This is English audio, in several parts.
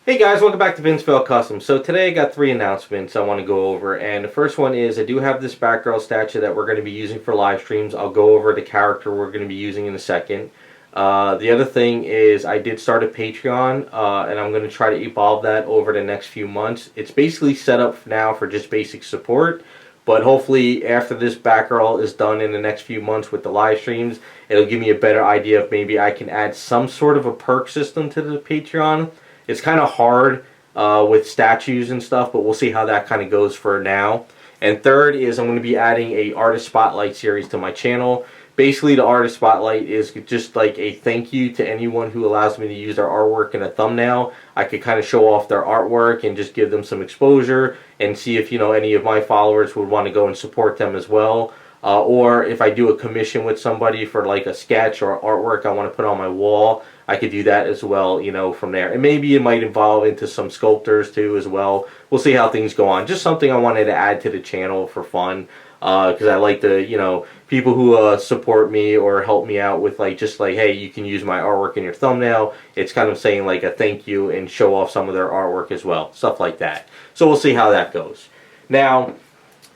Hey guys, welcome back to Vinceville Custom. So today I got three announcements I want to go over, and the first one is I do have this Batgirl statue that we're going to be using for live streams. I'll go over the character we're going to be using in a second. The other thing is I did start a Patreon, and I'm going to try to evolve that over the next few months. It's basically set up now for just basic support, but hopefully after this Batgirl is done in the next few months with the live streams, it'll give me a better idea of maybe I can add some sort of a perk system to the Patreon. It's kind of hard with statues and stuff, but we'll see how that kind of goes for now. And third is I'm going to be adding a artist spotlight series to my channel. Basically, the artist spotlight is just like a thank you to anyone who allows me to use their artwork in a thumbnail. I could kind of show off their artwork and just give them some exposure and see if any of my followers would want to go and support them as well. Or if I do a commission with somebody for like a sketch or artwork I want to put on my wall, I could do that as well, from there. And maybe it might evolve into some sculptors too as well. We'll see how things go on. Just something I wanted to add to the channel for fun. Because I like to, people who support me or help me out with hey, you can use my artwork in your thumbnail. It's kind of saying like a thank you and show off some of their artwork as well. Stuff like that. So we'll see how that goes. Now,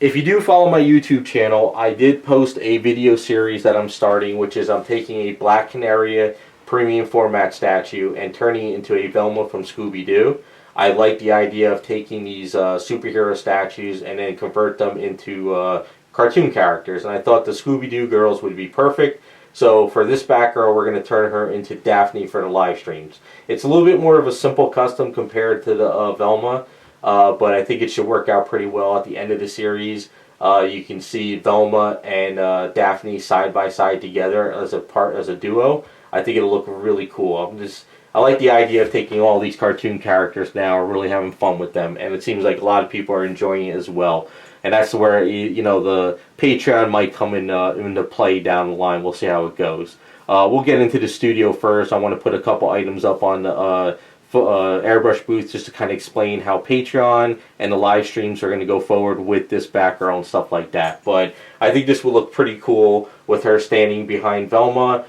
if you do follow my YouTube channel, I did post a video series that I'm starting, which is I'm taking a Black Canary premium format statue and turning it into a Velma from Scooby Doo. I like the idea of taking these superhero statues and then convert them into cartoon characters, and I thought the Scooby Doo girls would be perfect. So for this Batgirl, we're going to turn her into Daphne for the live streams. It's a little bit more of a simple custom compared to the Velma, but I think it should work out pretty well at the end of the series. You can see Velma and Daphne side by side together as a duo. I think it'll look really cool. I like the idea of taking all these cartoon characters now and really having fun with them, and it seems like a lot of people are enjoying it as well. And that's where the Patreon might come into play down the line. We'll see how it goes. We'll get into the studio first. I want to put a couple items up on the airbrush booth just to kind of explain how Patreon and the live streams are going to go forward with this Batgirl and stuff like that. But I think this will look pretty cool with her standing behind Velma,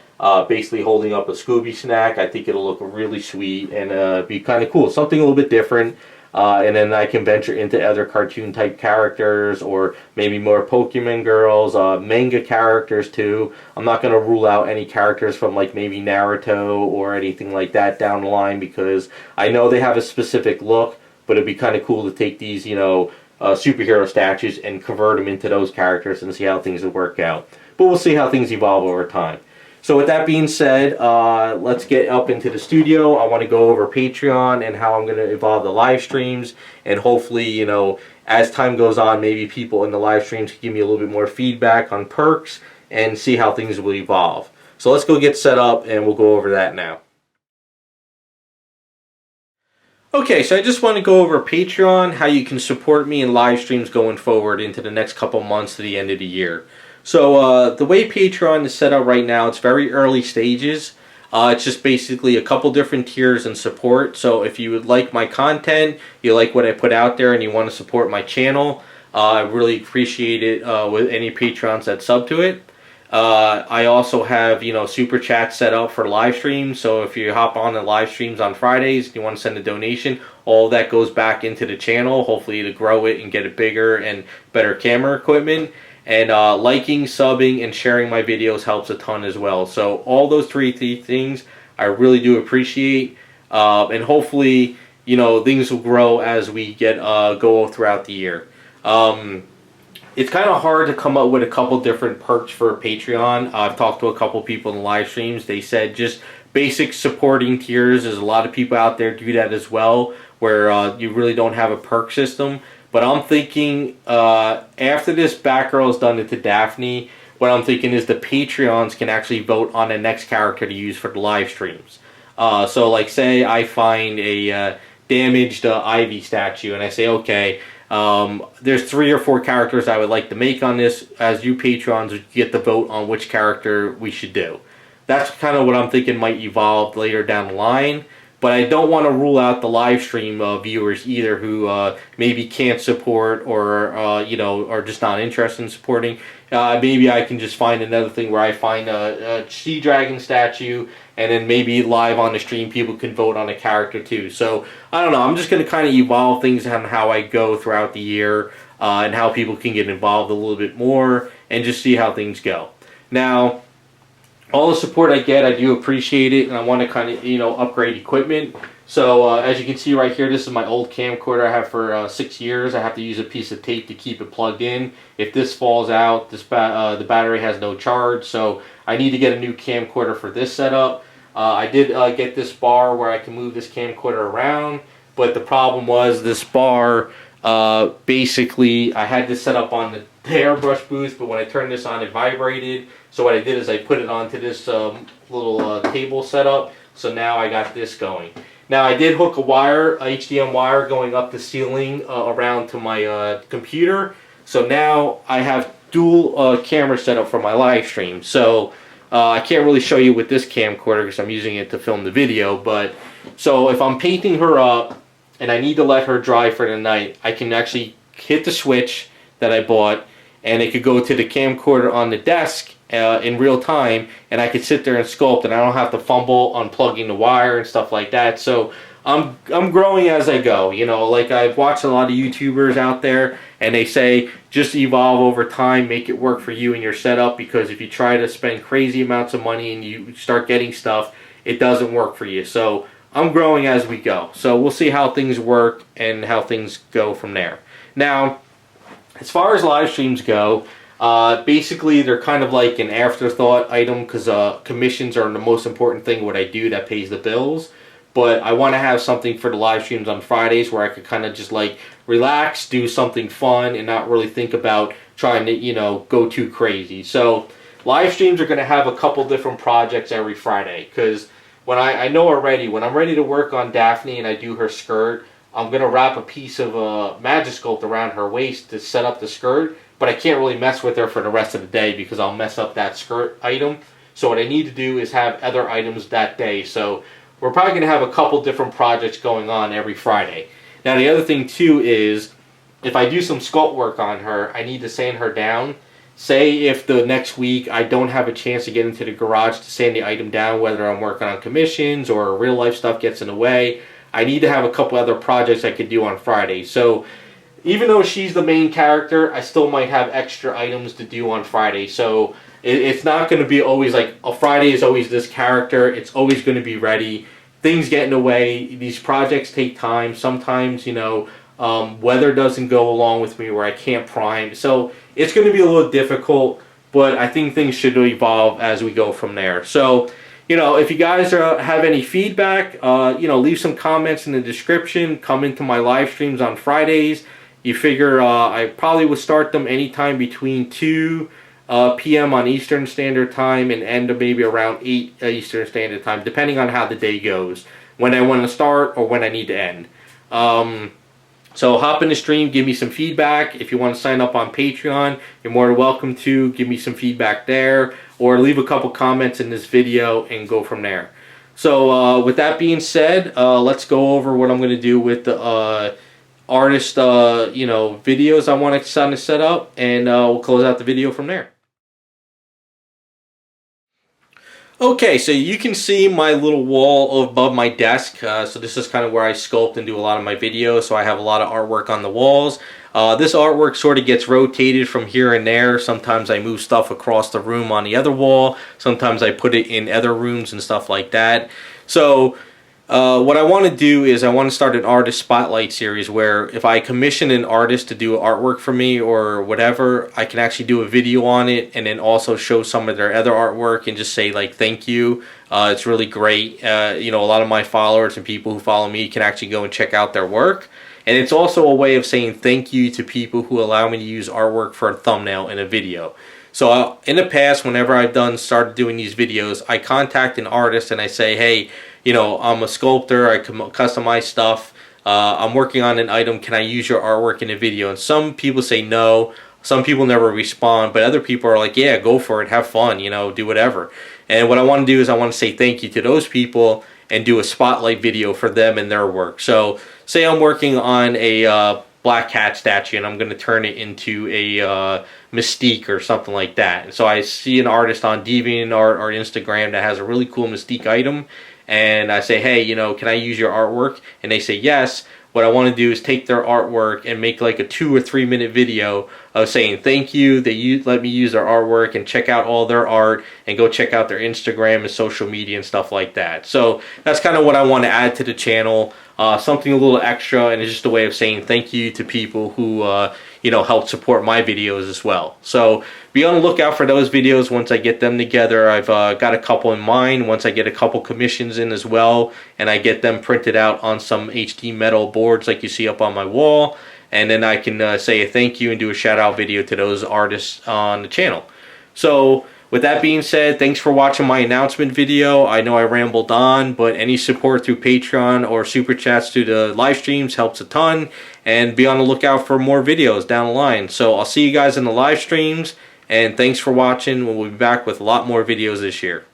basically holding up a Scooby snack. I think it'll look really sweet and be kind of cool. Something a little bit different. And then I can venture into other cartoon type characters or maybe more Pokemon girls, manga characters too. I'm not going to rule out any characters from like maybe Naruto or anything like that down the line, because I know they have a specific look, but it'd be kind of cool to take these, superhero statues and convert them into those characters and see how things would work out. But we'll see how things evolve over time. So with that being said, let's get up into the studio. I want to go over Patreon and how I'm going to evolve the live streams. And hopefully, as time goes on, maybe people in the live streams can give me a little bit more feedback on perks and see how things will evolve. So let's go get set up and we'll go over that now. Okay, so I just want to go over Patreon, how you can support me in live streams going forward into the next couple months to the end of the year. So the way Patreon is set up right now, it's very early stages. It's just basically a couple different tiers and support. So if you would like my content, you like what I put out there, and you want to support my channel, I really appreciate it with any Patrons that sub to it. I also have, super chat set up for live streams. So if you hop on the live streams on Fridays and you want to send a donation, all that goes back into the channel, hopefully to grow it and get it bigger and better camera equipment. And liking, subbing, and sharing my videos helps a ton as well. So all those three things I really do appreciate. And hopefully, things will grow as we go throughout the year. It's kind of hard to come up with a couple different perks for Patreon. I've talked to a couple people in the live streams. They said just basic supporting tiers. There's a lot of people out there do that as well, where you really don't have a perk system. But I'm thinking after this Batgirl is done into Daphne, what I'm thinking is the Patreons can actually vote on the next character to use for the live streams. So like say I find a damaged Ivy statue and I say, okay, there's 3 or 4 characters I would like to make on this. As you Patrons, you get the vote on which character we should do. That's kind of what I'm thinking might evolve later down the line. But I don't want to rule out the live stream viewers either, who maybe can't support or are just not interested in supporting. Maybe I can just find another thing where I find a Sea Dragon statue and then maybe live on the stream people can vote on a character too. So I don't know, I'm just going to kind of evolve things on how I go throughout the year, and how people can get involved a little bit more, and just see how things go. Now, all the support I get, I do appreciate it, and I want to kind of, upgrade equipment. So as you can see right here, this is my old camcorder I have for 6 years. I have to use a piece of tape to keep it plugged in. If this falls out, the battery has no charge, so I need to get a new camcorder for this setup. I did get this bar where I can move this camcorder around, but the problem was this bar, basically I had this set up on the airbrush booth, but when I turned this on it vibrated. So what I did is I put it onto this little table setup. So now I got this going. Now I did hook a wire, a HDMI wire going up the ceiling around to my computer. So now I have dual camera setup for my live stream. So I can't really show you with this camcorder because I'm using it to film the video. But so if I'm painting her up and I need to let her dry for the night, I can actually hit the switch that I bought, and it could go to the camcorder on the desk in real time, and I could sit there and sculpt, and I don't have to fumble unplugging the wire and stuff like that. So I'm growing as I go. Like I've watched a lot of YouTubers out there, and they say just evolve over time, make it work for you and your setup, because if you try to spend crazy amounts of money and you start getting stuff, it doesn't work for you. So I'm growing as we go. So we'll see how things work and how things go from there. Now, as far as live streams go, basically they're kind of like an afterthought item, because commissions are the most important thing what I do that pays the bills. But I want to have something for the live streams on Fridays where I could kind of just like relax, do something fun, and not really think about trying to, go too crazy. So live streams are going to have a couple different projects every Friday, because when I know already, when I'm ready to work on Daphne and I do her skirt, I'm going to wrap a piece of Magisculpt around her waist to set up the skirt, but I can't really mess with her for the rest of the day because I'll mess up that skirt item. So what I need to do is have other items that day. So we're probably going to have a couple different projects going on every Friday. Now the other thing too is, if I do some sculpt work on her, I need to sand her down. Say if the next week I don't have a chance to get into the garage to sand the item down, whether I'm working on commissions or real life stuff gets in the way, I need to have a couple other projects I could do on Friday. So even though she's the main character, I still might have extra items to do on Friday. So it's not going to be always like a Friday is always this character. It's always going to be ready. Things get in the way. These projects take time. Sometimes, weather doesn't go along with me where I can't prime. So it's going to be a little difficult, but I think things should evolve as we go from there. So, if you guys have any feedback, leave some comments in the description. Come into my live streams on Fridays. You figure I probably will start them anytime between 2 p.m. on Eastern Standard Time and end maybe around 8 Eastern Standard Time, depending on how the day goes, when I want to start or when I need to end. So hop in the stream, give me some feedback. If you want to sign up on Patreon, you're more than welcome to. Give me some feedback there, or leave a couple comments in this video and go from there. So with that being said, let's go over what I'm going to do with the artist videos I want to set up, and we'll close out the video from there. Okay, so you can see my little wall above my desk. So this is kind of where I sculpt and do a lot of my videos. So I have a lot of artwork on the walls. This artwork sort of gets rotated from here and there. Sometimes I move stuff across the room on the other wall. Sometimes I put it in other rooms and stuff like that. So what I want to do is I want to start an artist spotlight series where if I commission an artist to do artwork for me or whatever, I can actually do a video on it and then also show some of their other artwork and just say like thank you. It's really great. A lot of my followers and people who follow me can actually go and check out their work. And it's also a way of saying thank you to people who allow me to use artwork for a thumbnail in a video. So in the past, whenever I've started doing these videos, I contact an artist and I say, hey, I'm a sculptor, I customize stuff, I'm working on an item, can I use your artwork in a video? And some people say no, some people never respond, but other people are like, yeah, go for it, have fun, do whatever. And what I want to do is I want to say thank you to those people and do a spotlight video for them and their work. So say I'm working on a Black Cat statue, and I'm going to turn it into a Mystique or something like that. And so I see an artist on DeviantArt or Instagram that has a really cool Mystique item, and I say, hey, you know, can I use your artwork? And they say yes. What I want to do is take their artwork and make like a 2 or 3 minute video of saying thank you, let me use their artwork, and check out all their art, and go check out their Instagram and social media and stuff like that. So that's kind of what I want to add to the channel. Something a little extra, and it's just a way of saying thank you to people who you know, help support my videos as well. So be on the lookout for those videos once I get them together. I've got a couple in mind once I get a couple commissions in as well, and I get them printed out on some HD metal boards like you see up on my wall, and then I can say a thank you and do a shout out video to those artists on the channel. So with that being said, thanks for watching my announcement video. I know I rambled on, but any support through Patreon or Super Chats through the live streams helps a ton. And be on the lookout for more videos down the line. So I'll see you guys in the live streams, and thanks for watching. We'll be back with a lot more videos this year.